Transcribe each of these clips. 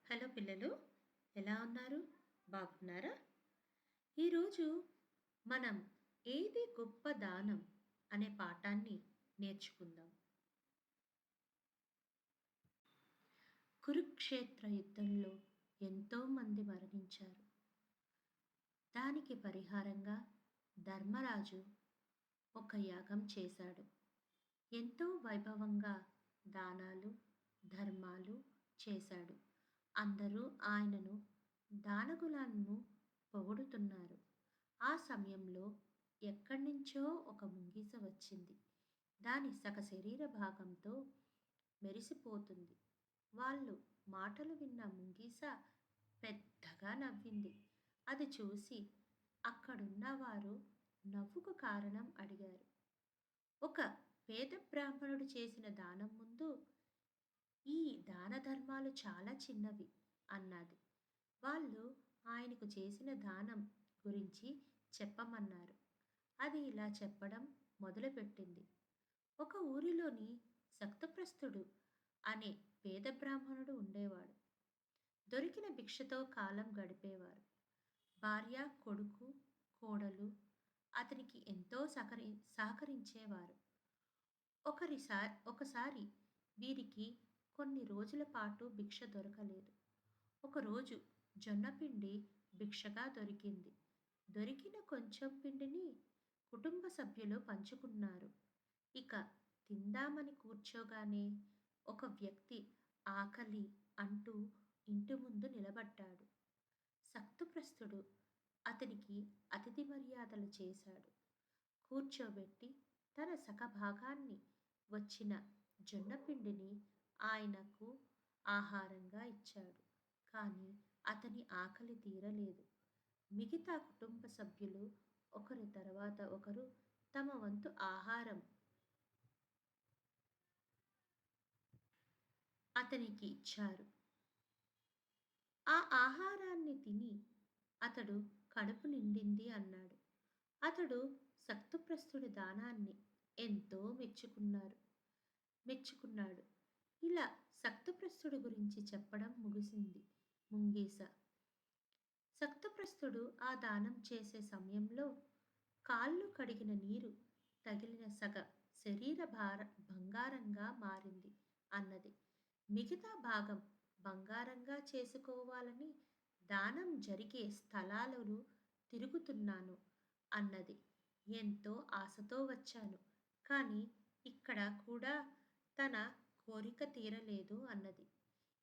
Hello పిల్లలు, ఎలా ఉన్నారు? బాగున్నారా? ఈరోజు మనం ఏది గొప్ప దానం అనే పాఠాన్ని నేర్చుకుందాం. కురుక్షేత్ర యుద్ధంలో ఎంతోమంది మరణించారు. దానికి పరిహారంగా ధర్మరాజు ఒక యాగం చేశాడు. ఎంతో వైభవంగా దానాలు, ధర్మాలు చేశాడు. అందరూ ఆయనను దానగులను పొగుడుతున్నారు. ఆ సమయంలో ఎక్కడి నుంచో ఒక ముంగిస వచ్చింది. దాని సగ శరీర భాగంతో మెరిసిపోతుంది. వాళ్ళు మాటలు విన్న ముంగిస పెద్దగా నవ్వింది. అది చూసి అక్కడున్నవారు నవ్వుకు కారణం అడిగారు. ఒక పేద బ్రాహ్మణుడు చేసిన దానం ముందు ఈ దాన ధర్మాలు చాలా చిన్నవి అన్నది. వాళ్ళు ఆయనకు చేసిన దానం గురించి చెప్పమన్నారు. అది ఇలా చెప్పడం మొదలుపెట్టింది. ఒక ఊరిలోని సక్తప్రస్థుడు అనే పేద బ్రాహ్మణుడు ఉండేవాడు. దొరికిన భిక్షతో కాలం గడిపేవారు. భార్య, కొడుకు, కోడలు అతనికి ఎంతో సహకరించేవారు. ఒకసారి వీరికి కొన్ని రోజుల పాటు భిక్ష దొరకలేదు. ఒకరోజు జొన్నపిండి భిక్షగా దొరికింది. దొరికిన కొంచెం పిండిని కుటుంబ సభ్యులు పంచుకున్నారు. ఇక తిందామని కూర్చోగానే ఒక వ్యక్తి ఆకలి అంటూ ఇంటి ముందు నిలబడ్డాడు. సక్తుప్రస్థుడు అతనికి అతిథి మర్యాదలు చేశాడు. కూర్చోబెట్టి తన సగభాగాన్ని వచ్చిన జొన్నపిండిని ఆయనకు ఆహారంగా ఇచ్చాడు. కానీ అతని ఆకలి తీరలేదు. మిగతా కుటుంబ సభ్యులు ఒకరి తర్వాత ఒకరు తమ వంతు ఆహారం అతనికి ఇచ్చారు. ఆ ఆహారాన్ని తిని అతడు కడుపు నిండింది అన్నాడు. అతడు సక్తుప్రస్థుడి దానాన్ని ఎంతో మెచ్చుకున్నాడు. ఇలా సక్తుప్రస్థుడి గురించి చెప్పడం ముగిసింది ముంగీస. సక్తుప్రస్థుడు ఆ దానం చేసే సమయంలో కాళ్ళు కడిగిన నీరు తగిలిన సగ శరీర బంగారంగా మారింది అన్నది. మిగతా భాగం బంగారంగా చేసుకోవాలని దానం జరిగే స్థలాలను తిరుగుతున్నాను అన్నది. ఎంతో ఆశతో వచ్చాను, కానీ ఇక్కడ కూడా తన కోరిక తీరలేదు అన్నది.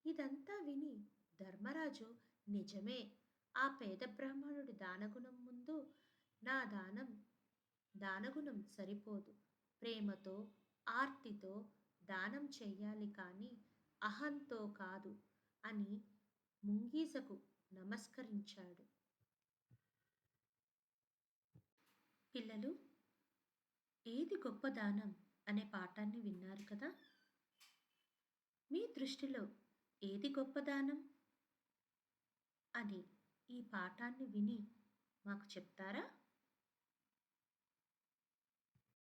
ఇదంతా విని ధర్మరాజు, నిజమే, ఆ పేద బ్రాహ్మణుడి దానగుణం ముందు నా దానగుణం సరిపోదు. ప్రేమతో, ఆర్తితో దానం చెయ్యాలి కానీ అహంతో కాదు అని ముంగీసకు నమస్కరించాడు. పిల్లలు, ఏది గొప్ప దానం అనే పాఠాన్ని విన్నారు కదా? మీ దృష్టిలో ఏది గొప్ప దానం అని ఈ పాఠాన్ని విని మాకు చెప్తారా?